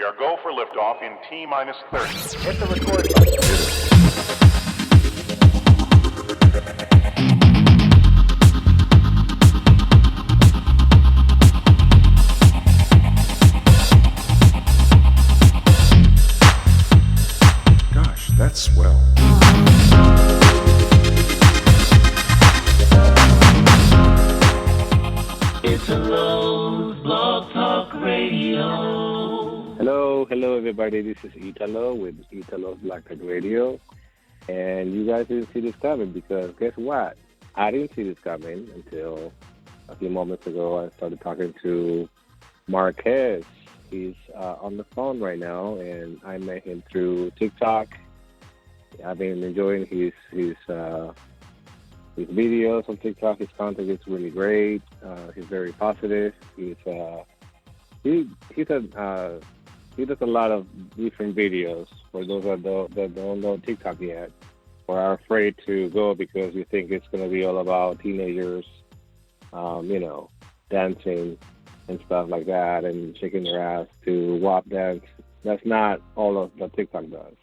are go for liftoff in T-minus 30. Hit the record button. Gosh, that's swell. It's a Lowe's Blog Talk Radio. Hello everybody. This is Italo with Italo's Blog Talk Radio. And you guys didn't see this coming because guess what? I didn't see this coming until a few moments ago. I started talking to Marques. He's on the phone right now, and I met him through TikTok. I've been enjoying his videos on TikTok. His content is really great. He's very positive. He does a lot of different videos. For those that don't know TikTok yet, or are afraid to go because you think it's going to be all about teenagers, dancing and stuff like that, and shaking their ass to WAP dance. That's not all of what TikTok does.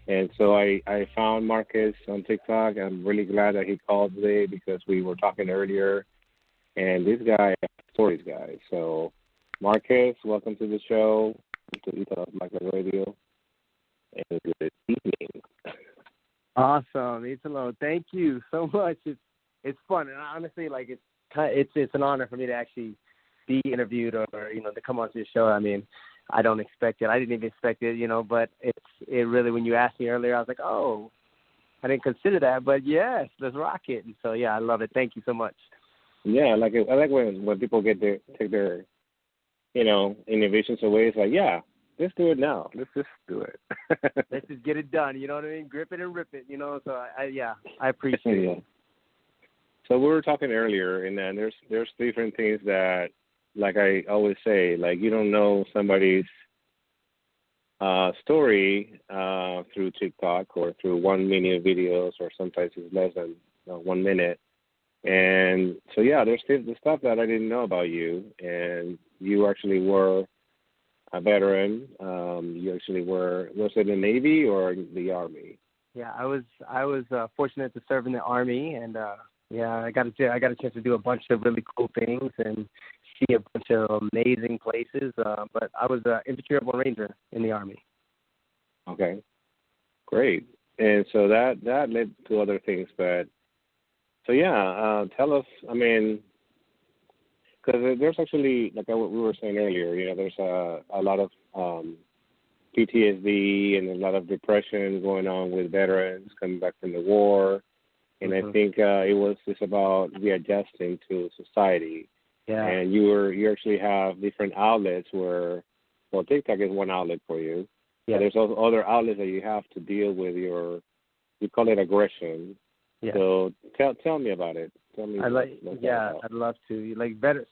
And so I found Marques on TikTok. I'm really glad that he called today because we were talking earlier. And this guy, stories guy. So, Marques, welcome to the show, to Italo's Blog Talk Radio. And good evening. Awesome, Italo. Thank you so much. It's fun, and honestly, it's an honor for me to actually be interviewed or to come onto your show. I mean, I don't expect it. I didn't even expect it, but it really, when you asked me earlier, I was like, oh, I didn't consider that, but yes, let's rock it. And so, yeah, I love it. Thank you so much. Yeah, I like when people take their, innovations away. It's like, yeah, let's do it now. Let's just do it. Let's just get it done. You know what I mean? Grip it and rip it. So I appreciate it. So we were talking earlier, and then there's different things that, like I always say, like you don't know somebody's story through TikTok or through 1 minute videos, or sometimes it's less than 1 minute. And so, yeah, there's the stuff that I didn't know about you, and you actually were a veteran. You actually was it the Navy or the Army? Yeah, I was fortunate to serve in the Army, and I got a chance to do a bunch of really cool things and see a bunch of amazing places. But I was an infantry airborne ranger in the Army. Okay, great. And so that led to other things, but so yeah, tell us. I mean, because there's actually, like we were saying earlier, there's a lot of PTSD and a lot of depression going on with veterans coming back from the war. And I think it's about readjusting to society. Yeah. And you actually have different outlets where, well, TikTok is one outlet for you. Yeah. But there's also other outlets that you have to deal with you call it aggression. Yeah. So tell me about it. Tell me. I'd love to.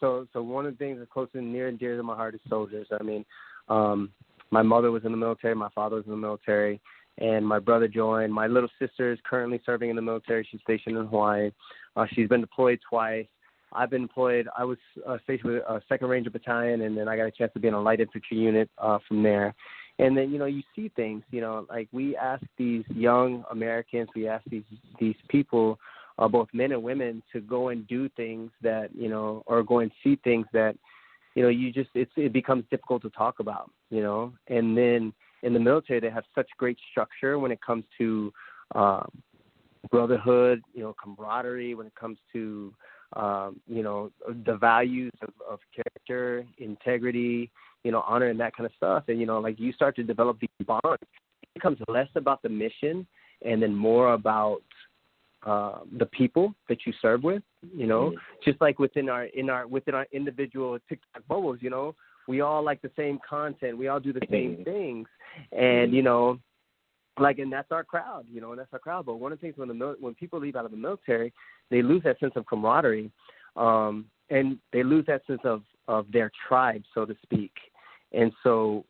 So one of the things that's close and near and dear to my heart is soldiers. I mean, my mother was in the military, my father was in the military, and my brother joined. My little sister is currently serving in the military. She's stationed in Hawaii. She's been deployed twice. I've been deployed. I was stationed with a 2nd Ranger Battalion, and then I got a chance to be in a light infantry unit from there. And then, you see things, like we ask these young Americans, we ask these people, both men and women, to go and do things that, or go and see things that, it becomes difficult to talk about, And then in the military, they have such great structure when it comes to brotherhood, camaraderie, when it comes to, the values of character, integrity, honor and that kind of stuff. And, you start to develop these bonds. It becomes less about the mission and then more about the people that you serve with, just like within our individual TikTok bubbles, we all like the same content. We all do the same things. And, and that's our crowd, and that's our crowd. But one of the things when people leave out of the military, they lose that sense of camaraderie, and they lose that sense of their tribe, so to speak. And so,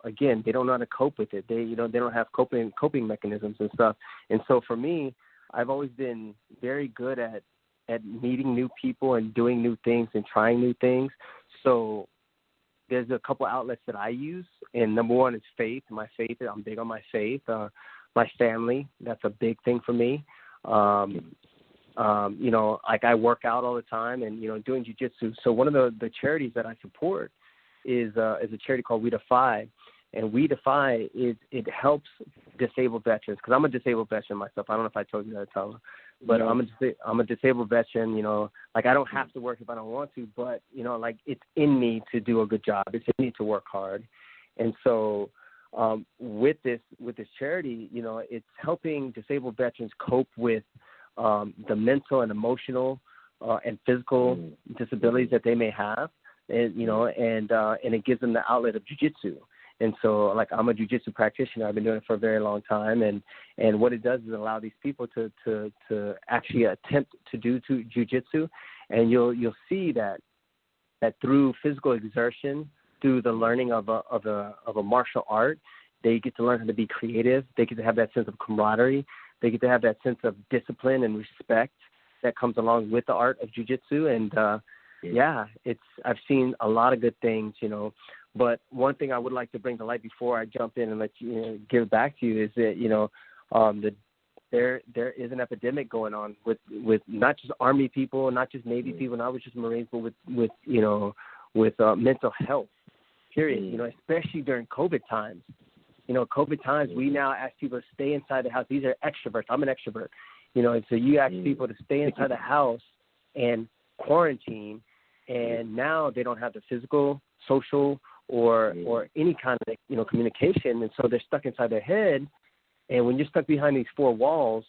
again, they don't know how to cope with it. They don't have coping mechanisms and stuff. And so for me, I've always been very good at meeting new people and doing new things and trying new things. So there's a couple outlets that I use, and number one is faith. My faith, I'm big on my faith. My family, that's a big thing for me. You know, like I work out all the time and, you know, doing jiu-jitsu. So one of the charities that I support is a charity called We Defy. And We Defy it helps disabled veterans, because I'm a disabled veteran myself. I don't know if I told you that, Tyler, but no. I'm a disabled veteran. You know, like I don't have to work if I don't want to, but you know, like it's in me to do a good job. It's in me to work hard, and so with this charity, you know, it's helping disabled veterans cope with the mental and emotional and physical disabilities that they may have, and you know, and it gives them the outlet of jiu-jitsu. And so, like, I'm a jiu-jitsu practitioner. I've been doing it for a very long time. And what it does is allow these people to actually attempt to do jiu-jitsu. And you'll see that through physical exertion, through the learning of a martial art, they get to learn how to be creative. They get to have that sense of camaraderie. They get to have that sense of discipline and respect that comes along with the art of jiu-jitsu. And, I've seen a lot of good things, you know. But one thing I would like to bring to light before I jump in and let you give it back to you is that, you know, there is an epidemic going on with not just Army people, not just Navy people, not just Marines, but with mental health, period. You know, especially during COVID times. You know, COVID times, we now ask people to stay inside the house. These are extroverts. I'm an extrovert. You know, and so you ask people to stay inside the house and quarantine, and now they don't have the physical, social, or any kind of, you know, communication, and so they're stuck inside their head. And when you're stuck behind these four walls,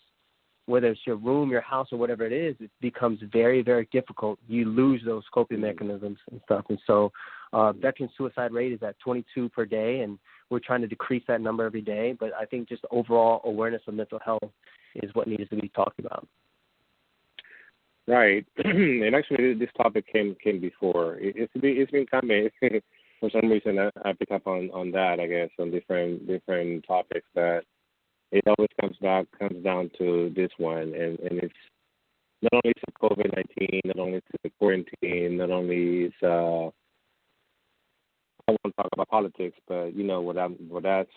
whether it's your room, your house, or whatever it is, it becomes very, very difficult. You lose those coping mechanisms and stuff. And so veteran suicide rate is at 22 per day, and we're trying to decrease that number every day. But I think just overall awareness of mental health is what needs to be talked about. Right. And actually, this topic came before. It's been coming. For some reason, I pick up on that, I guess, on different topics, that it always comes down to this one, and it's not only it's COVID-19, not only it's the quarantine, not only it's I don't want to talk about politics, but you know what that's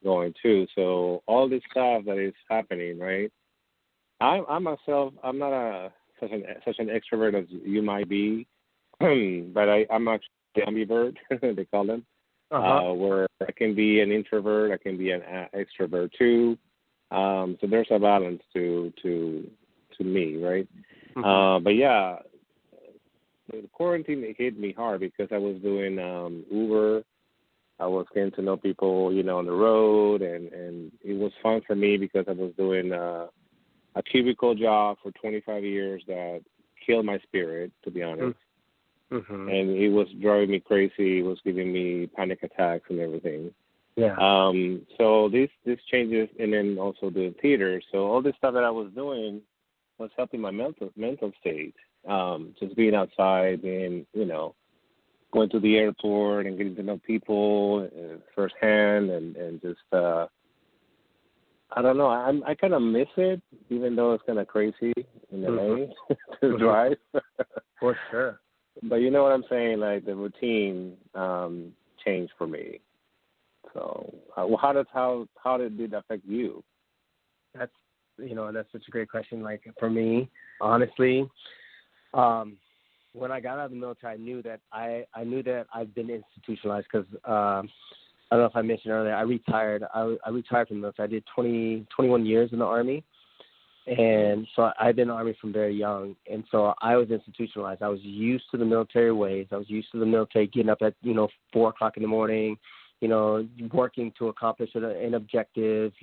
going to. So all this stuff that is happening, right? I myself, I'm not such an extrovert as you might be, but I'm actually ambivert, they call them, where I can be an introvert, I can be an extrovert too. So there's a balance to me, right? But yeah, the quarantine hit me hard because I was doing Uber. I was getting to know people, you know, on the road, and it was fun for me because I was doing a cubicle job for 25 years that killed my spirit, to be honest. And it was driving me crazy. It was giving me panic attacks and everything. Yeah. So this changes, and then also the theater. So all this stuff that I was doing was helping my mental state. Just being outside, being, you know, going to the airport and getting to know people firsthand, and just I don't know. I kind of miss it, even though it's kind of crazy in LA to drive. For sure. But you know what I'm saying? Like the routine changed for me. So how did it affect you? That's such a great question. Like for me, honestly, when I got out of the military, I knew that I've been institutionalized because I don't know if I mentioned earlier, I retired. I retired from the military. I did 21 years in the Army. And so I've been in the Army from very young. And so I was institutionalized. I was used to the military ways. I was used to the military getting up at, 4 o'clock in the morning, working to accomplish an objective,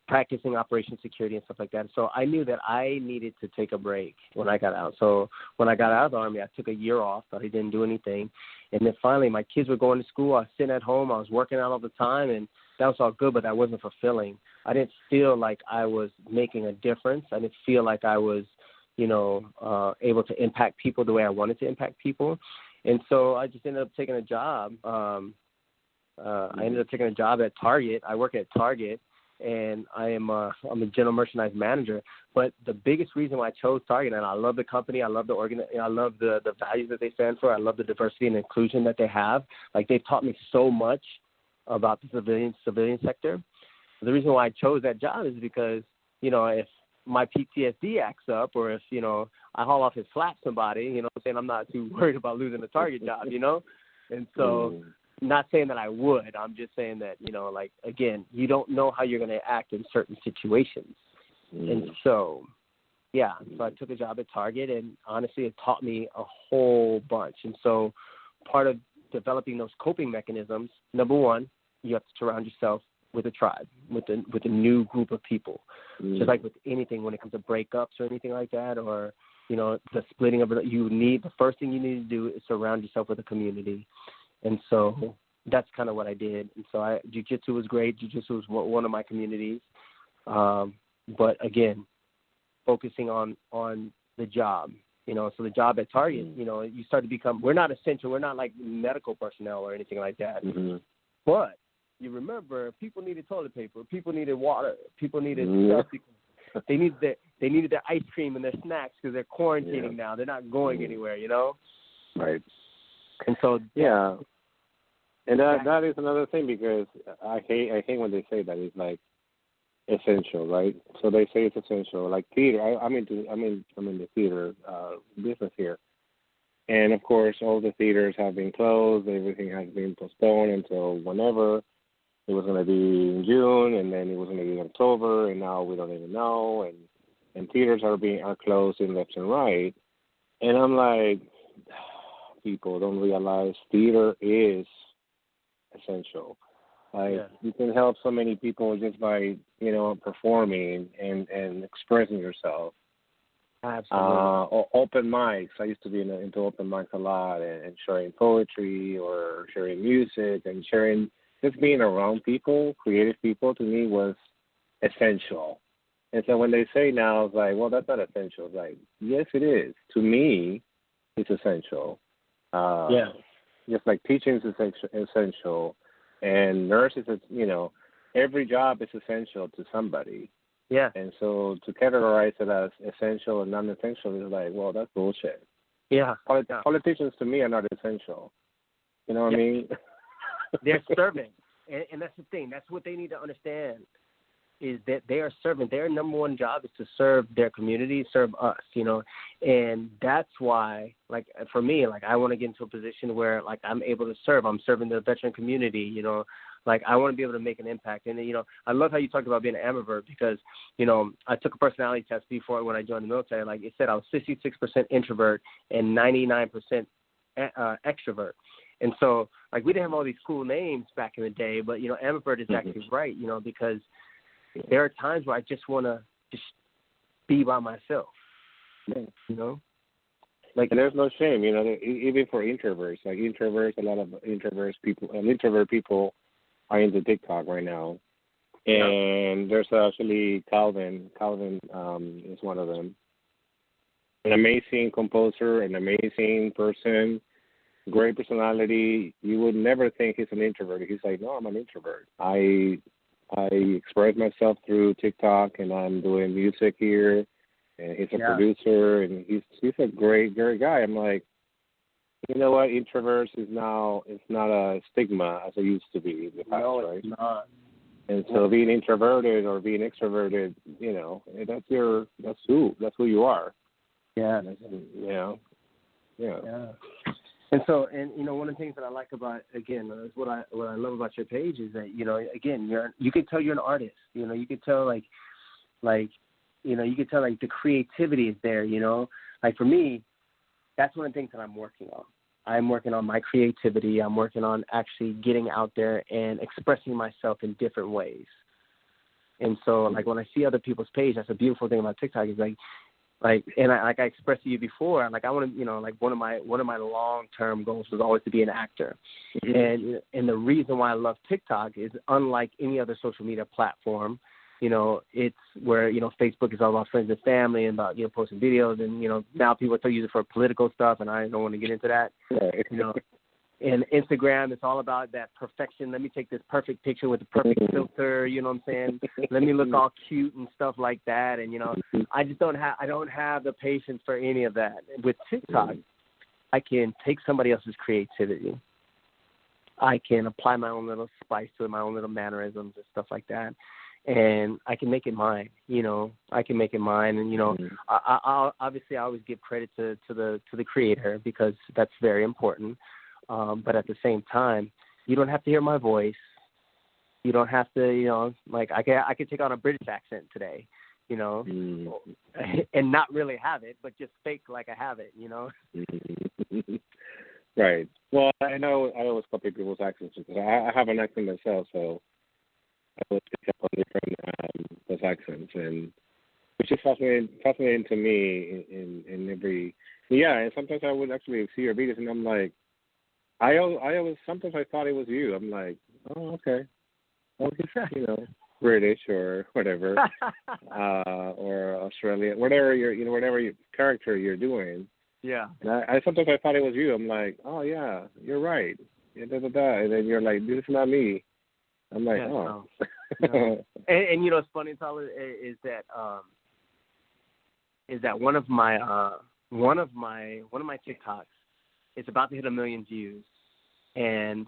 practicing operation security and stuff like that. So I knew that I needed to take a break when I got out. So when I got out of the Army, I took a year off. I didn't do anything. And then finally my kids were going to school. I was sitting at home. I was working out all the time, and that was all good, but that wasn't fulfilling. I didn't feel like I was making a difference. I didn't feel like I was, able to impact people the way I wanted to impact people. And so I just ended up taking a job. I ended up taking a job at Target. I work at Target. and I'm a general merchandise manager. But the biggest reason why I chose Target, and I love the company, I love I love the values that they stand for, I love the diversity and inclusion that they have. Like, they've taught me so much about the civilian sector. The reason why I chose that job is because, you know, if my PTSD acts up, or if, you know, I haul off and slap somebody, you know what I'm saying, I'm not too worried about losing a Target job, you know? And so, not saying that I would, I'm just saying that, you know, like, again, you don't know how you're going to act in certain situations. And so, yeah, so I took a job at Target, and honestly, it taught me a whole bunch. And so part of developing those coping mechanisms, number one, you have to surround yourself with a tribe, with a new group of people. Just like with anything, when it comes to breakups or anything like that, or, you know, the splitting of it, the first thing you need to do is surround yourself with a community. And so that's kind of what I did. And so jiu-jitsu was great. Jiu-jitsu was one of my communities. But again, focusing on the job, you know, so the job at Target, you know, you start to become, we're not essential. We're not like medical personnel or anything like that. But you remember, people needed toilet paper. People needed water. People needed stuff. Because they needed their ice cream and their snacks because they're quarantining now. They're not going anywhere, you know? Right. And so, yeah. And that is another thing, because I hate when they say that it's like essential, right? So they say it's essential. Like theater, I'm in the theater business here, and of course all the theaters have been closed. Everything has been postponed until whenever. It was going to be in June, and then it was going to be in October, and now we don't even know. And theaters are closed in left and right, and I'm like, people don't realize theater is essential. Like, you can help so many people just by, you know, performing and expressing yourself. Absolutely. Open mics. I used to be into open mics a lot, and sharing poetry or sharing music and sharing, just being around people, creative people, to me was essential. And so when they say now, it's like, well, that's not essential. It's like, yes, it is. To me, it's essential. Just like teaching is essential, and nurses, you know, every job is essential to somebody. Yeah. And so to categorize it as essential and non-essential is like, well, that's bullshit. Yeah. Politicians, to me, are not essential. You know what I mean? They're servants. And that's the thing. That's what they need to understand, is that they are servants. Their number one job is to serve their community, serve us, you know. And that's why, like, for me, like, I want to get into a position where, like, I'm able to serve. I'm serving the veteran community, you know. Like, I want to be able to make an impact. And, you know, I love how you talked about being an ambivert, because, you know, I took a personality test before when I joined the military. Like, it said I was 66% introvert and 99% extrovert. And so, like, we didn't have all these cool names back in the day, but, you know, ambivert is actually right, you know, because there are times where I just want to just be by myself, you know? Like, and there's no shame, you know, even for introverts. Like, a lot of introvert people are into TikTok right now. And there's actually Calvin is one of them. An amazing composer, an amazing person, great personality. You would never think he's an introvert. He's like, no, I'm an introvert. I express myself through TikTok, and I'm doing music here. And he's a producer, and he's a great guy. I'm like, you know what? Introverts it's not a stigma as it used to be in the past, right? It's not. And so being introverted or being extroverted, you know, that's who you are. Yeah. Yeah. And so, and you know, one of the things that I like about, again, is what I love about your page is that, you know, again, you could tell you're an artist. You know, you could tell like you know, you could tell like the creativity is there. You know, like for me, that's one of the things that I'm working on. I'm working on my creativity. I'm working on actually getting out there and expressing myself in different ways. And so, like when I see other people's page, that's a beautiful thing about TikTok is and I expressed to you before, like I want to, you know, like one of my long-term goals was always to be an actor. And the reason why I love TikTok is, unlike any other social media platform, you know, it's where, you know, Facebook is all about friends and family and about, you know, posting videos, and, you know, now people still use it for political stuff, and I don't want to get into that, you know. and Instagram, it's all about that perfection. Let me take this perfect picture with the perfect filter, you know what I'm saying? Let me look all cute and stuff like that. And, you know, I don't have the patience for any of that. With TikTok, I can take somebody else's creativity. I can apply my own little spice to it, my own little mannerisms and stuff like that. And I can make it mine, you know. I can make it mine, and you know, I obviously I always give credit to the creator because that's very important. But at the same time, you don't have to hear my voice. You don't have to, you know, like I could take on a British accent today, you know, and not really have it, but just fake like I have it, you know. Right. Well, I know I always copy people's accents because I have an accent myself, so I always pick up on different those accents, and which is fascinating to me in every. Yeah, and sometimes I would actually see your videos, and I'm like, I always sometimes I thought it was you. I'm like, oh, okay, well, he's, you know, British or whatever, or Australian, whatever whatever character you're doing. Yeah. And I sometimes I thought it was you. I'm like, oh yeah, you're right. Yeah, and then you're like, this is not me. I'm like, oh. No. And you know, what's funny, Tyler, is that one of my TikToks is about to hit 1 million views, and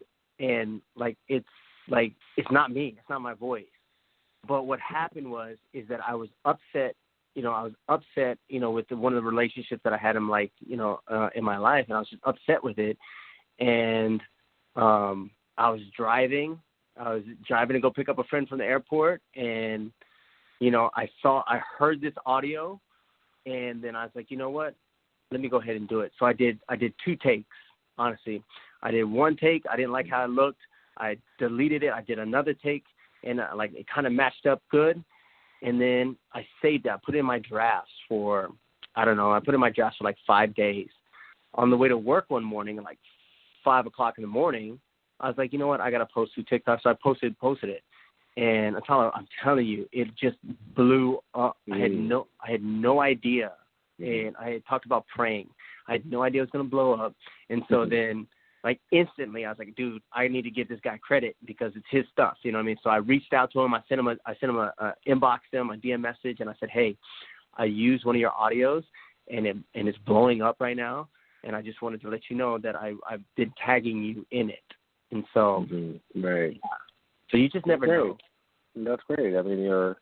like it's not me, it's not my voice. But what happened is that I was upset. You know, with one of the relationships that I had in in my life, and I was just upset with it. And I was driving to go pick up a friend from the airport, and you know, I heard this audio, and then I was like, you know what? Let me go ahead and do it. So I did 2 takes. Honestly, I did 1 take. I didn't like how it looked. I deleted it. I did another take, and it kind of matched up good. And then I saved that. I put it in my drafts for, I put it in my drafts for like 5 days. On the way to work one morning at like 5 o'clock in the morning, I was like, you know what? I got to post 2 TikToks. So I posted it. And I'm telling you, it just blew up. I had no idea. And I had talked about praying. I had no idea it was going to blow up. And so then, like, instantly, I was like, dude, I need to give this guy credit because it's his stuff. You know what I mean? So I reached out to him. I sent him inboxed him a DM message, and I said, hey, I used one of your audios, and it's blowing up right now. And I just wanted to let you know that I've been tagging you in it. And so, right. Yeah. So you just never know. That's great. I mean, a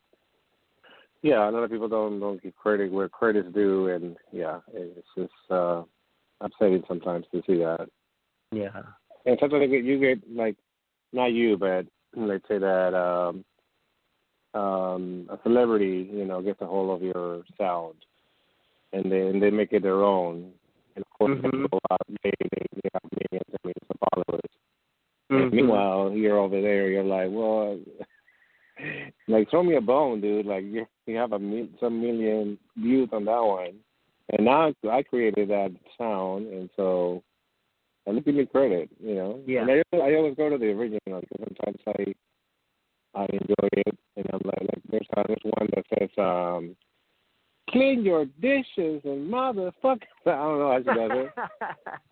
lot of people don't give credit where credit's due, and it's just upsetting sometimes to see that. Yeah. And sometimes you get like, not you, but let's say that a celebrity, you know, gets a hold of your sound, and they make it their own. And of course, they go out, they have millions of followers. And meanwhile, you're over there, you're like, well, like, throw me a bone, dude. Like, you have some million views on that one, and now I created that sound, and so. And give me credit, you know. Yeah. And I always go to the original because sometimes I enjoy it, and I'm like there's one that says, "Clean your dishes and motherfucker." I don't know how she does it,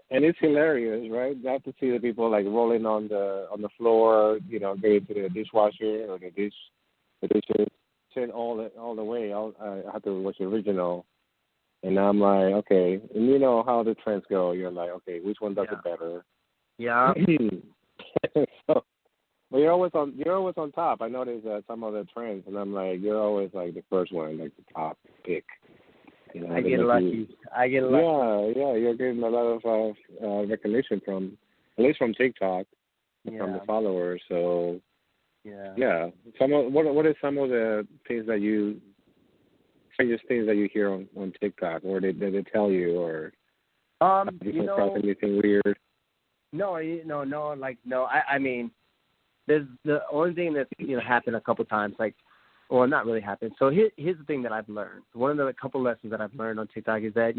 and it's hilarious, right? You have to see the people like rolling on the floor, you know, going to the dishwasher or the dishes, turn all the way. I have to watch the original. And I'm like, okay, and you know how the trends go. You're like, okay, which one does it better? Yeah. So, but you're always on top. I noticed some of the trends, and I'm like, you're always like the first one, like the top pick. You know, I get lucky. Yeah, you're getting a lot of recognition at least from TikTok, from the followers. So, yeah. What are some of the things that strangest things that you hear on TikTok, or did they tell you, or did you come across anything weird? No. I mean, there's the only thing that happened a couple times, like, well, not really happened. So here's the thing that I've learned. One of the couple lessons that I've learned on TikTok is that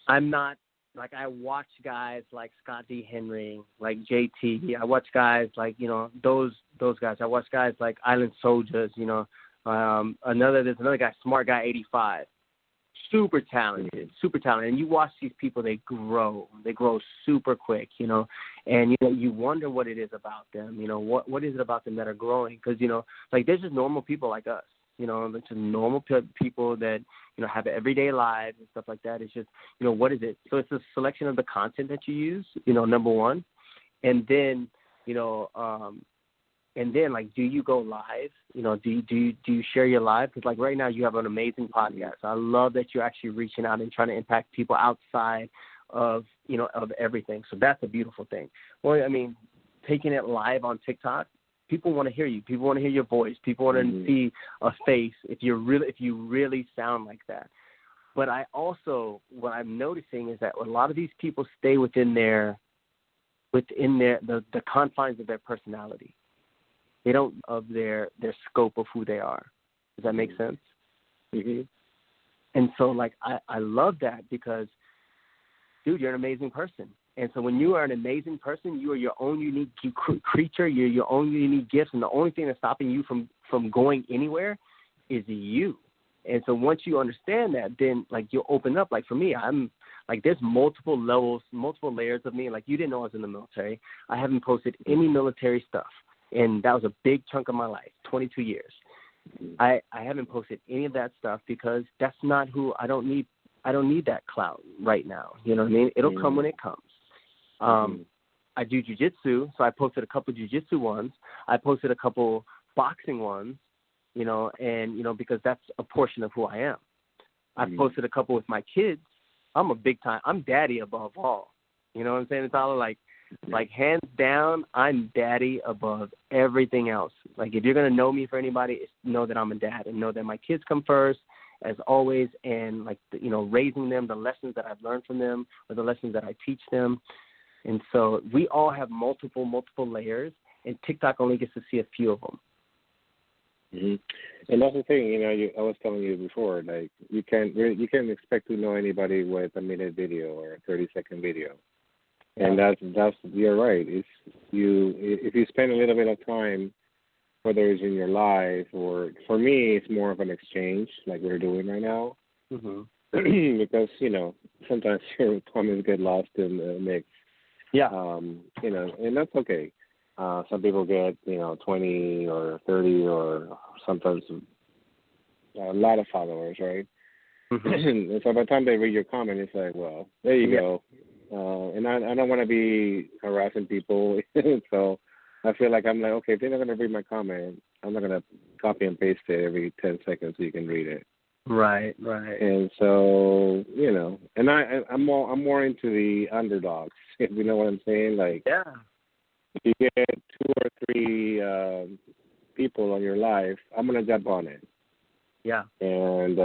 I'm not like, I watch guys like Scott D. Henry, like JT. I watch guys like those guys. I watch guys like Island Soldiers. There's another guy, Smart Guy 85. super talented, and you watch these people, they grow super quick, you know, and you wonder what it is about them, what is it about them that are growing, because like there's just normal people like us, it's just normal people that have everyday lives and stuff like that. It's just what is it? So it's a selection of the content that you use, number one, and then like, do you go live? Do you share your live? Because like right now you have an amazing podcast. I love that you're actually reaching out and trying to impact people outside of of everything. So that's a beautiful thing. Well, I mean, taking it live on TikTok, people want to hear you. People want to hear your voice. People want to see a face if you really sound like that. But what I'm noticing is that a lot of these people stay within the confines of their personality. They don't of their scope of who they are. Does that make sense? Mm-hmm. And so, like, I love that because, dude, you're an amazing person. And so when you are an amazing person, you are your own unique creature. You're your own unique gifts. And the only thing that's stopping you from going anywhere is you. And so once you understand that, then, like, you'll open up. Like, for me, I'm, like, there's multiple levels, multiple layers of me. Like, you didn't know I was in the military. I haven't posted any military stuff. And that was a big chunk of my life, 22 years. I haven't posted any of that stuff because that's not who I don't need that clout right now. You know what I mean? It'll come when it comes. I do jiu-jitsu, so I posted a couple jiu-jitsu ones. I posted a couple boxing ones, and because that's a portion of who I am. I've posted a couple with my kids. I'm daddy above all. You know what I'm saying? It's all like hands down, I'm daddy above everything else. Like, if you're going to know me for anybody, it's know that I'm a dad and know that my kids come first, as always, and, like, raising them, the lessons that I've learned from them or the lessons that I teach them. And so we all have multiple layers, and TikTok only gets to see a few of them. Mm-hmm. And that's the thing, I was telling you before, like, you can't expect to know anybody with a minute video or a 30-second video. And that's you're right. If you spend a little bit of time, whether it's in your life or, for me, it's more of an exchange like we're doing right now. Mm-hmm. Because sometimes your comments get lost in the mix. Yeah. And that's okay. Some people get 20 or 30 or sometimes a lot of followers, right? Mm-hmm. And so by the time they read your comment, it's like, well, there you go. And I don't want to be harassing people, so I feel like I'm like, okay, if they're not going to read my comment, I'm not going to copy and paste it every 10 seconds so you can read it. Right. And so, and I'm more into the underdogs, if you know what I'm saying. Like, if you get 2 or 3 people on your life, I'm going to jump on it. Yeah. And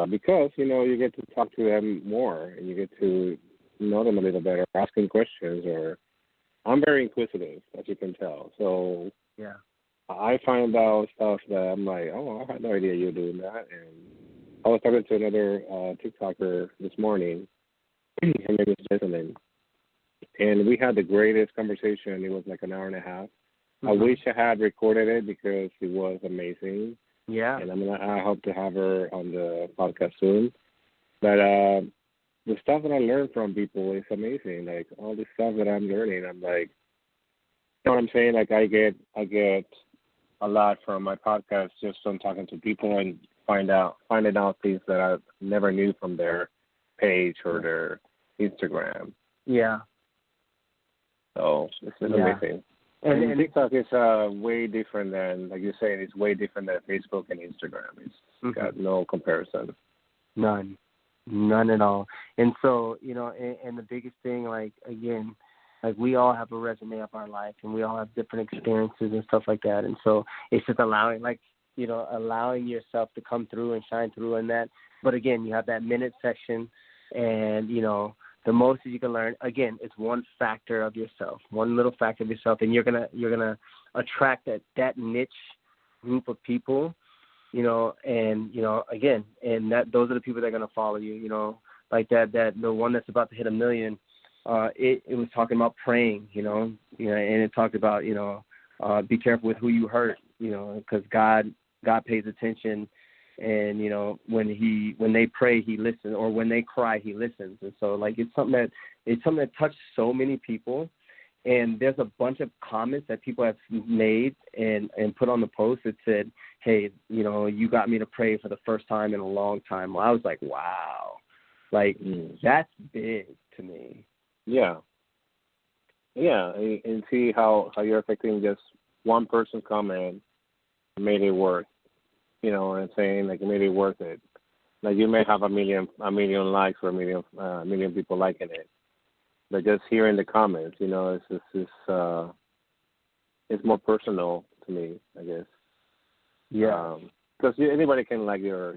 because, you get to talk to them more and you get to know them a little better, asking questions, or I'm very inquisitive, as you can tell. So I find out stuff that I'm like, oh, I had no idea you were doing that. And I was talking to another TikToker this morning. Her name is Jessamine. And we had the greatest conversation. It was like an hour and a half. Mm-hmm. I wish I had recorded it because it was amazing. Yeah. And I hope to have her on the podcast soon. But the stuff that I learn from people is amazing. Like, all the stuff that I'm learning, I'm like, you know what I'm saying? Like, I get a lot from my podcast just from talking to people and finding out things that I never knew from their page or their Instagram. Yeah. So it's amazing. And TikTok is way different than, like you're saying, it's way different than Facebook and Instagram. It's got no comparison. None at all. And so, and the biggest thing, like, again, like, we all have a resume of our life and we all have different experiences and stuff like that. And so it's just allowing yourself to come through and shine through in that. But again, you have that minute section and, the most that you can learn, again, it's one factor of yourself, one little factor of yourself. And you're going to attract that niche group of people. Again, and those are the people that are going to follow you, like that the one that's about to hit 1 million, it was talking about praying, and it talked about, be careful with who you hurt, because God pays attention, And when they pray, he listens, or when they cry, he listens. And so like it's something that touched so many people. And there's a bunch of comments that people have made and put on the post that said, hey, you got me to pray for the first time in a long time. Well, I was like, wow, like that's big to me. Yeah. Yeah, and see how you're affecting just one person's comment made it worth, what I'm saying? Like, it made it worth it. Like, you may have a million likes or a million people liking it, but just hearing the comments, it's more personal to me, I guess. Yeah. Because anybody can like your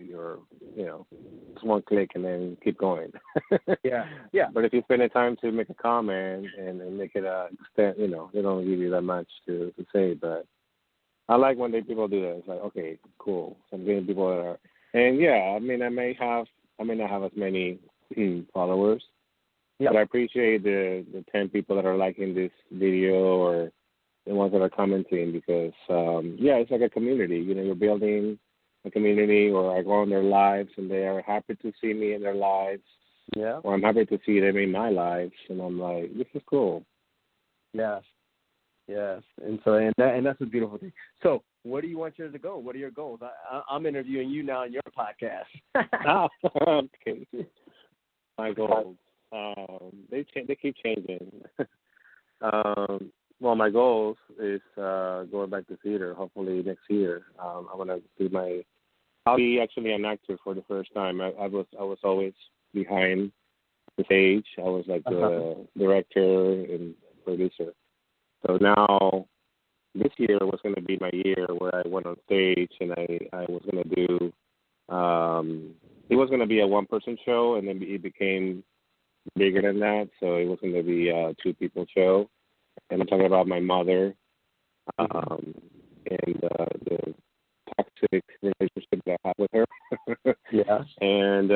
just one click and then keep going. Yeah. But if you spend the time to make a comment and make it extent, they don't give you that much to say. But I like when people do that. It's like, okay, cool. So I'm getting people that are, and yeah, I may not have as many followers, but I appreciate the 10 people that are liking this video or the ones that are commenting because, it's like a community. You're building a community, or I go on their lives and they are happy to see me in their lives. Yeah. Or I'm happy to see them in my lives, and I'm like, this is cool. Yes. And so, and that's a beautiful thing. So, where do you want yours to go? What are your goals? I'm interviewing you now on your podcast. Okay. My goals. They keep changing. Well, my goals is going back to theater. Hopefully next year, I want to do I'll be actually an actor for the first time. I was always behind the stage. I was like the director and producer. So now, this year was going to be my year where I went on stage and I was going to do. It was going to be a one-person show, and then it became bigger than that. So it was going to be a two-people show. And I'm talking about my mother and the toxic relationship that I have with her. Yeah. And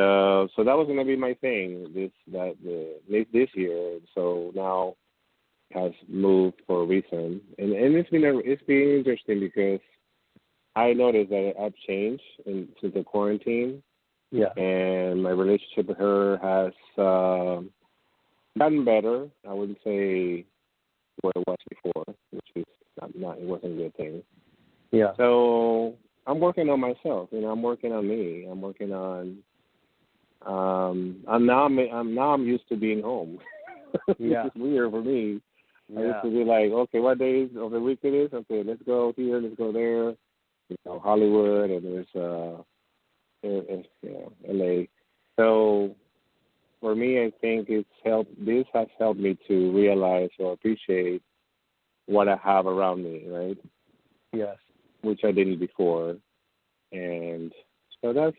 so that was going to be my thing this year. So now it has moved for a reason, and it's been interesting because I noticed that I've changed since the quarantine. Yeah. And my relationship with her has gotten better. I wouldn't say what it was before, which is not it wasn't a good thing. Yeah. So I'm working on myself. I'm working on me. I'm working on. I'm used to being home. Yeah. It's weird for me. Yeah. I used to be like, okay, what days of the week it is? Okay, let's go here, let's go there. Hollywood, and there's LA. So for me, I think this has helped me to realize or appreciate what I have around me, right? Yes. Which I didn't before. And so that's,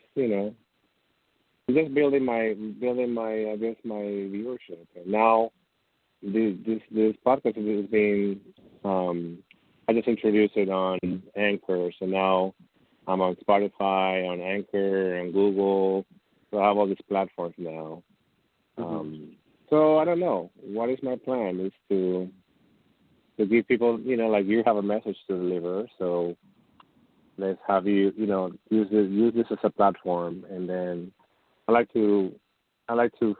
just building my I guess my viewership. And now this podcast is being I just introduced it on Anchor, so now I'm on Spotify, on Anchor, on Google. So I have all these platforms now. So I don't know. What is my plan is to give people, like you have a message to deliver. So let's have you, use this as a platform, and then I like to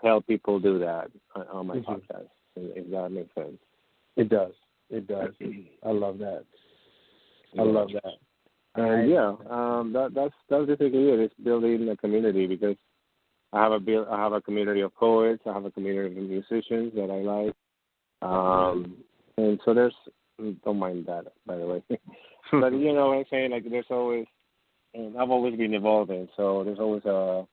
help people do that on my podcast. If that makes sense. It does. I love that. I love that. And that's basically it. It's building a community because I have a community of poets. I have a community of musicians that I like. And so don't mind that, by the way. But what I'm saying, like there's always, and I've always been evolving. So there's always a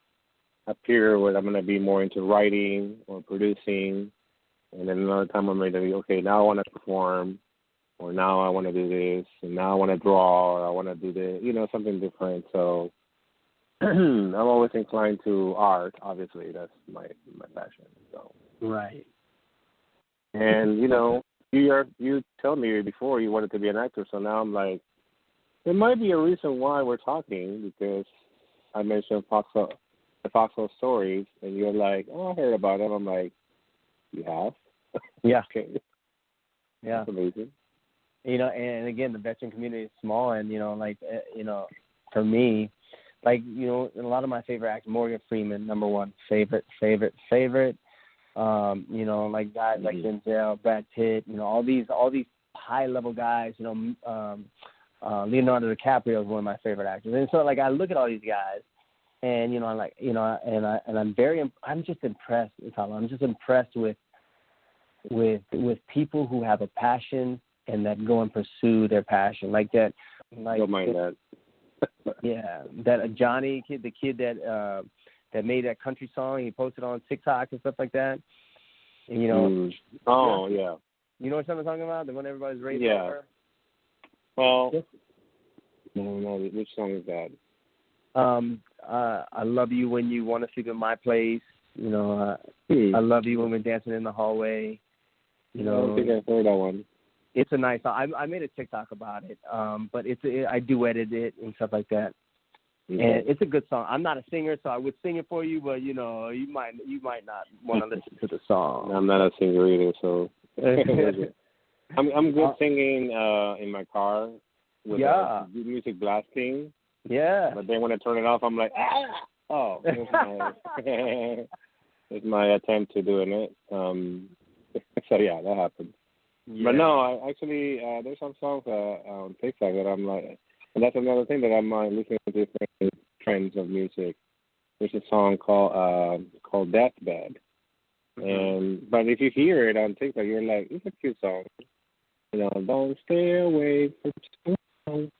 period where I'm going to be more into writing or producing. And then another time I'm ready to be, okay, now I want to perform, or now I want to do this, and now I want to draw, or I want to do this, something different. So I'm always inclined to art. Obviously, that's my passion. So right. And you told me before you wanted to be an actor, so now I'm like, there might be a reason why we're talking, because I mentioned the Foxhole stories, and you're like, oh, I heard about them. I'm like, you have? Yeah. Okay. Yeah. That's amazing. And again, the veteran community is small, and for me, like, you know, a lot of my favorite actors, Morgan Freeman, number one, favorite. You know, like guys like Denzel, Brad Pitt, you know, all these high level guys, you know, Leonardo DiCaprio is one of my favorite actors. And so like I look at all these guys and, you know, I'm like, you know, I'm just impressed, Tyler. I'm just impressed with people who have a passion and that go and pursue their passion. Like that, like don't mind that. yeah, that Johnny kid, the kid that made that country song, he posted on TikTok and stuff like that. And, you know, yeah. You know what I'm talking about? The one everybody's raving over? Well, I don't know. Which song is that? I love you when you want to sleep in my place. You know, I love you when we're dancing in the hallway. You know, I don't think I've heard that one. It's a nice song. I made a TikTok about it, but I duetted it and stuff like that. Okay. And it's a good song. I'm not a singer, so I would sing it for you, but you know, you might not want to listen to the song. I'm not a singer either, so I'm good singing in my car with the music blasting. Yeah. But then when I turn it off, I'm like, oh, it's my attempt to doing it. So yeah, that happens. Yeah. But no, I actually there's some songs on TikTok that I'm like, and that's another thing that I'm listening to different trends of music. There's a song called Deathbed, but if you hear it on TikTok, you're like, it's a cute song. You know, don't stay away from so long.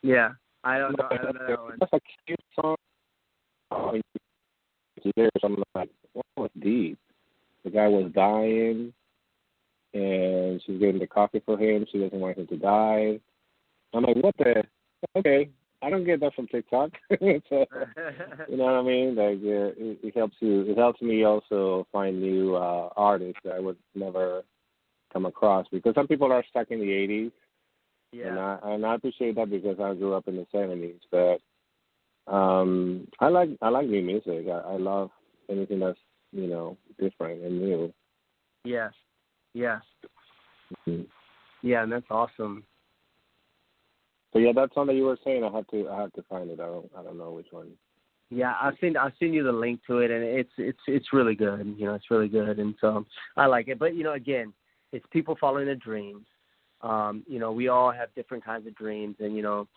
Yeah, I don't know that one. That's a cute song. I'm like, what was deep? The guy was dying, and she's getting the coffee for him. She doesn't want him to die. I'm like, what the? Okay, I don't get that from TikTok. So, you know what I mean? Like, it helps you. It helps me also find new artists that I would never come across, because some people are stuck in the 80s. Yeah. And I appreciate that because I grew up in the 70s. But I like new music. I love anything that's, you know, different and new. Yes. Yes. Mm-hmm. Yeah, and that's awesome. So yeah, that song that you were saying, I have to find it. I don't know which one. Yeah, I'll send you the link to it, and it's really good. You know, it's really good, and so I like it. But you know, again, it's people following their dreams. You know, we all have different kinds of dreams, and you know,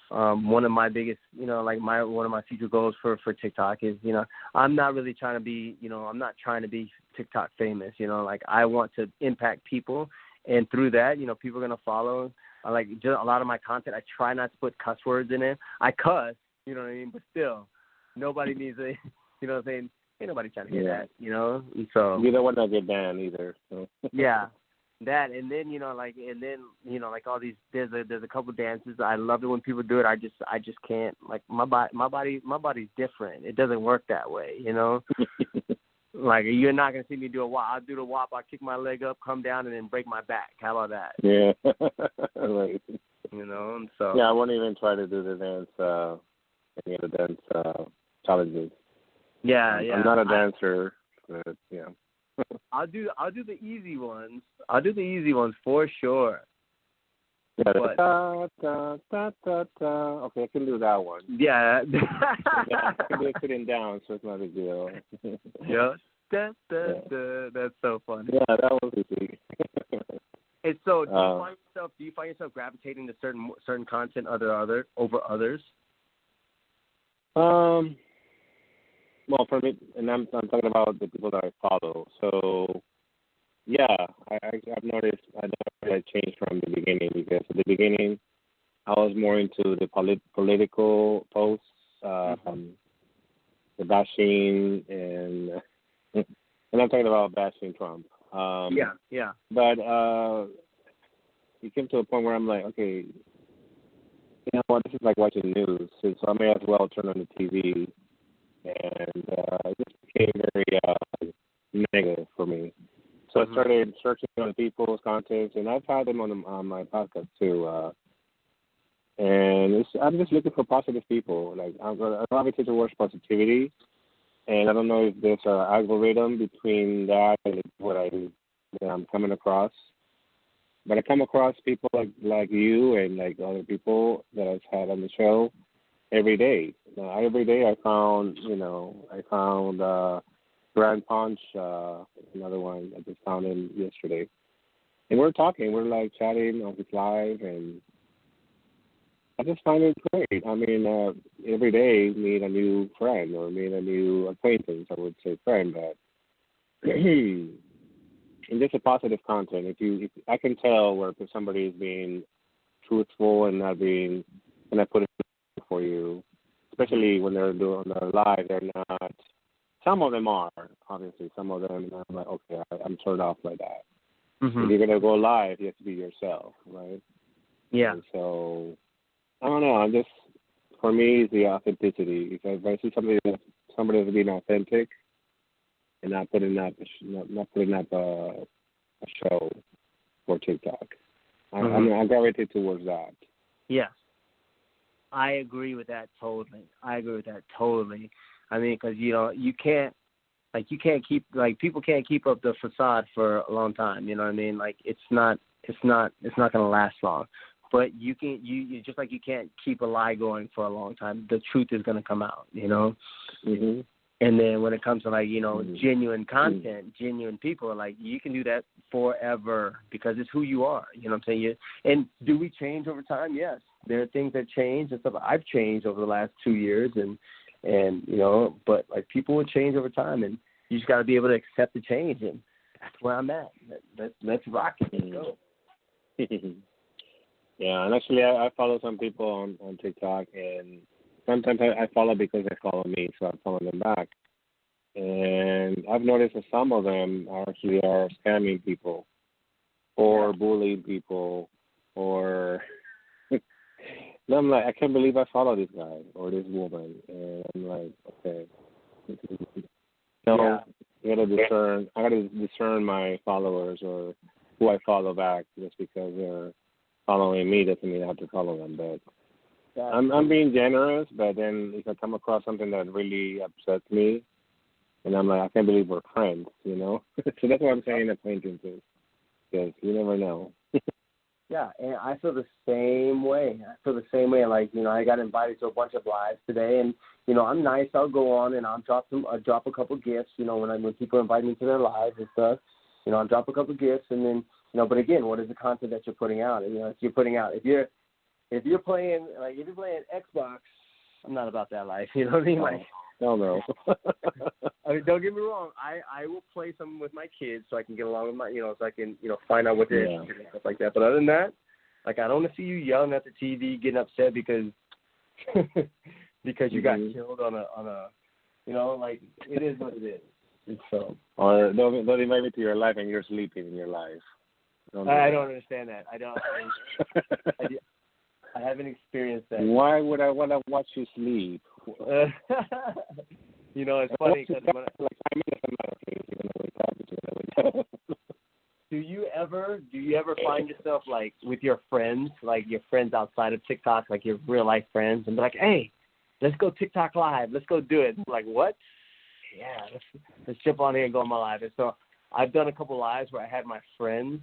one of my biggest, you know, like one of my future goals for TikTok is, you know, I'm not really trying to be, you know, I'm not trying to be TikTok famous. You know, like I want to impact people, and through that, you know, people are gonna follow. I like just a lot of my content. I try not to put cuss words in it. I cuss, you know what I mean, but still, nobody needs a, you know what I'm saying? Ain't nobody trying to hear that, you know. And so you don't want to get banned either. So. Yeah. That, and then, you know, like, and then, you know, like all these, there's a couple dances. I love it when people do it. I just can't, like, my body's different. It doesn't work that way, you know. Like, you're not gonna see me do a WAP. I'll do the WAP. I'll kick my leg up, come down, and then break my back. How about that? Yeah. Right. You know, and so. Yeah, I won't even try to do the dance, any of the dance challenges. Yeah. I'm not a dancer, but yeah. I'll do the easy ones. I'll do the easy ones for sure. Yeah, okay, I can do that one. Yeah. I can do it sitting down, so it's not a big deal. Yeah. That's so funny. Yeah, that was easy. And so, do you find yourself gravitating to certain content over others? Well, for me, and I'm talking about the people that I follow. So, yeah, I've noticed I changed from the beginning, because at the beginning I was more into the political posts, the bashing, and I'm talking about bashing Trump. Yeah. But it came to a point where I'm like, okay, you know what? This is like watching news, so I may as well turn on the TV. And it just became very negative for me. So I started searching on people's contents, and I've had them on my podcast too. And I'm just looking for positive people. Like I gravitate towards positivity, and I don't know if there's an algorithm between that and what I'm coming across. But I come across people like you and like other people that I've had on the show every day. Every day I found Grand Punch, another one. I just found him yesterday. And we're talking. We're like chatting on his live, and I just find it great. I mean, every day meet a new friend or meet a new acquaintance. I would say friend, but and just a positive content. If I can tell where if somebody is being truthful and not being, and I put it for you, especially when they're doing their live, they're not. Some of them are, obviously. Some of them, I'm like, okay, I'm turned off by that. Mm-hmm. If you're going to go live, you have to be yourself, right? Yeah. And so, I don't know. I'm just, for me, it's the authenticity. If I see somebody that's being authentic and not putting up a show for TikTok, I gravitate towards that. Yes. I agree with that totally. I mean, because you can't keep people can't keep up the facade for a long time. You know what I mean? Like it's not going to last long. But you just like you can't keep a lie going for a long time. The truth is going to come out. You know. Mm-hmm. And then when it comes to genuine content, genuine people, like you can do that forever because it's who you are. You know what I'm saying? And do we change over time? Yes. There are things that change and stuff. I've changed over the last 2 years and but like people will change over time, and you just got to be able to accept the change, and that's where I'm at. Let's rock it. Let's go. Yeah, and actually I follow some people on TikTok, and sometimes I follow because they follow me, so I follow them back. And I've noticed that some of them are scamming people or bullying people or and I'm like, I can't believe I follow this guy or this woman. And I'm like, okay. So I gotta discern my followers or who I follow back. Just because they're following me doesn't mean I have to follow them. But I'm being generous, but then if I come across something that really upsets me, and I'm like, I can't believe we're friends, you know? So that's why I'm saying acquaintances, because you never know. Yeah, and I feel the same way. Like, I got invited to a bunch of lives today, and, I'm nice. I'll go on and I'll drop a couple gifts, when people invite me to their lives and stuff. I'll drop a couple gifts, and then, but again, what is the content that you're putting out? If you're putting out, if you're playing Xbox, I'm not about that life. You know what I mean? Like, no. I mean, don't get me wrong. I will play some with my kids so I can get along with my, so I can, find out what they're interested in and stuff like that. But other than that, like, I don't want to see you yelling at the TV, getting upset because you got killed on a, like, it is what it is. And so. Or don't invite me to your life and you're sleeping in your life. I don't understand that. I haven't experienced that. Why would I want to watch you sleep? It's funny because do you ever find yourself like with your friends, like your friends outside of TikTok, like your real life friends, and be like, hey, let's go TikTok live, let's go do it. I'm like, what? Yeah, let's jump on here and go on my live. And so I've done a couple lives where I had my friends,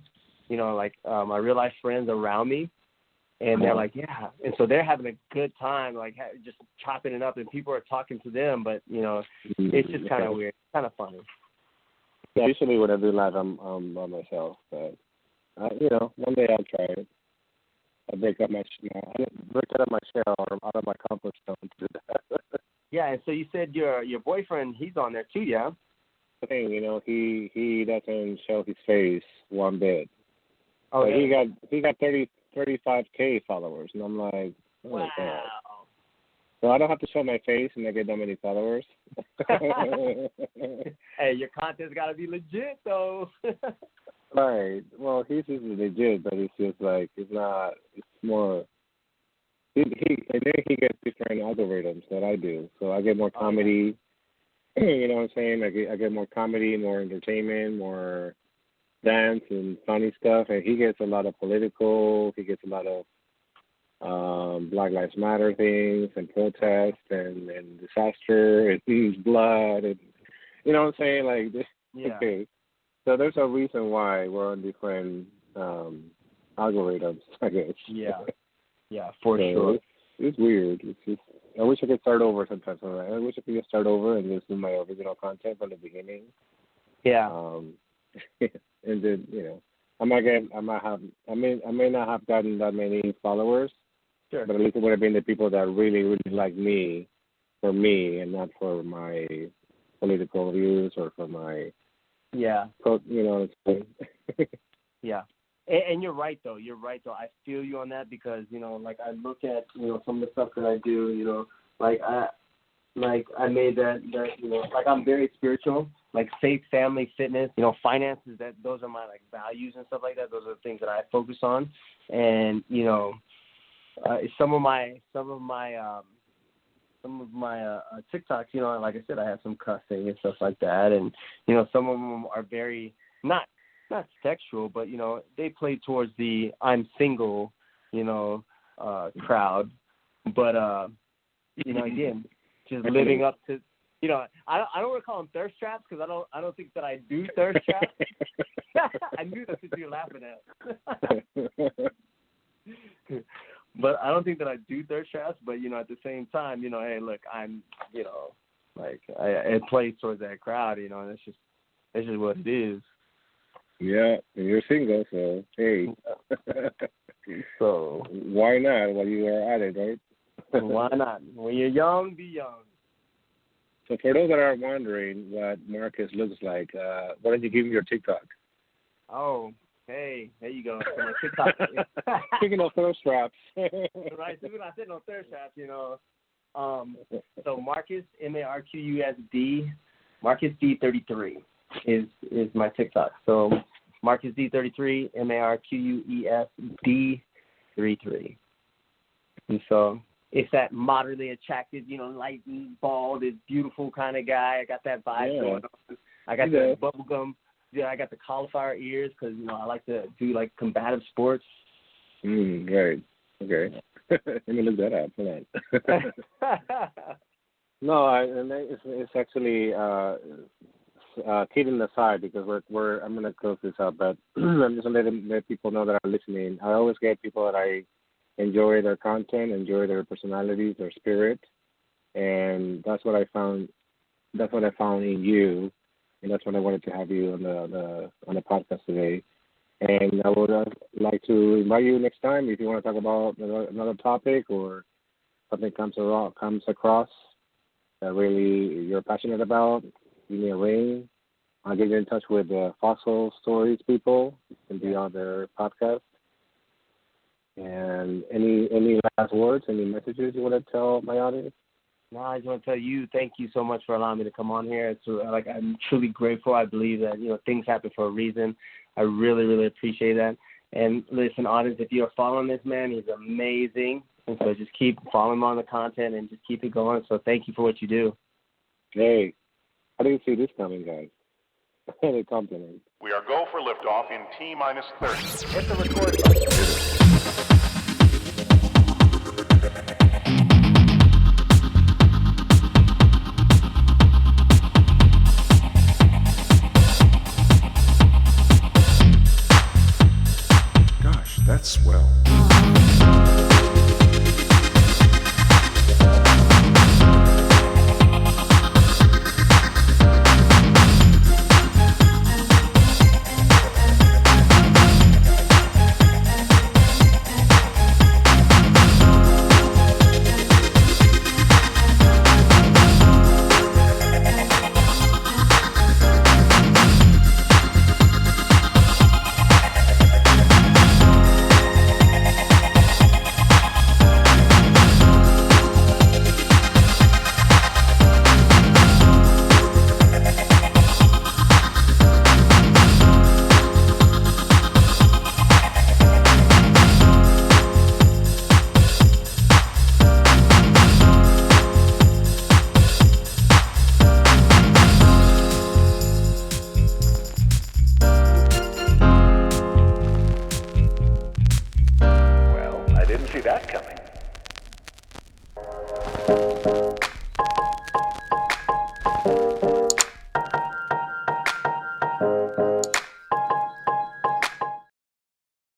my real life friends around me. And they're like, yeah. And so they're having a good time, like just chopping it up, and people are talking to them. But, it's just kind of weird. It's kind of funny. Yeah, usually when I do live, I'm by myself. But, one day I'll try it. I'll break out of my shell or out of my comfort zone to do that. Yeah, and so you said your boyfriend, he's on there too, yeah? The thing, he doesn't show his face one bit. Oh, yeah. He got 35K followers, and I'm like, oh my God. So I don't have to show my face and I get that many followers. Hey, your content's got to be legit, though. Right. Well, his is legit, but it's just like, it's more, and then he gets different algorithms that I do. So I get more comedy, you know what I'm saying? I get more comedy, more entertainment, more dance and funny stuff, and he gets a lot of political. He gets a lot of Black Lives Matter things and protests and disaster and blood and you know what I'm saying? Like this. Yeah. Okay. So there's a reason why we're on different algorithms, I guess. Yeah, for So sure. It's weird. It's just, I wish I could start over sometimes. I wish I could just start over and just do my original content from the beginning. Yeah. And then, I may not have gotten that many followers, Sure. but at least it would have been the people that really, really like me, for me, and not for my political views or for my, Yeah. It's Yeah. And you're right, though. I feel you on that because, like I look at, some of the stuff that I do, like I made that, like I'm very spiritual, like faith, family, fitness, finances, those are my like values and stuff like that. Those are the things that I focus on. And, some of my TikToks, like I said, I have some cussing and stuff like that. And, some of them are very, not sexual, but, they play towards the I'm single, crowd. But, again, just living up to, I don't want to call them thirst traps because I don't think that I do thirst traps. I knew that's what you're laughing at. But I don't think that I do thirst traps. But at the same time, hey, look, I'm, like it plays towards that crowd, and it's just what it is. Yeah, and you're single, so hey. So why not? While you are at it, right? Why not? When you're young, be young. So for those that are wondering what Marques looks like, why don't you give me your TikTok? Oh, hey, there you go. So my TikTok. Speaking of thirst traps. Right, so I said no thirst traps, So Marques, MARQUSD, Marques D33 is my TikTok. So Marques D33, MARQUESD 33. And so it's that moderately attractive, light, bald, beautiful kind of guy. I got that vibe going on. I got the bubblegum. Yeah, I got the cauliflower ears because, I like to do, like, combative sports. Right. Okay. Let me look that up. Hold on. No, it's actually kidding aside because I'm going to close this up, but I'm just going to let people know that are listening. I always get people that I enjoy their content, enjoy their personalities, their spirit, and that's what I found. That's what I found in you, and that's what I wanted to have you on the podcast today. And I would like to invite you next time if you want to talk about another topic or something comes across that really you're passionate about. Give me a ring. I'll get you in touch with the Fossil Stories people. You can be on their podcast. And any last words, any messages you want to tell my audience? No, I just want to tell you, thank you so much for allowing me to come on here. It's I'm truly grateful. I believe that, things happen for a reason. I really, really appreciate that. And listen, audience, if you're following this man, he's amazing. And so just keep following him on the content and just keep it going. So thank you for what you do. Hey, I didn't see this coming, guys. They compliment. We are go for liftoff in T-minus 30. Hit the record button. That's swell. Well, I didn't see that coming.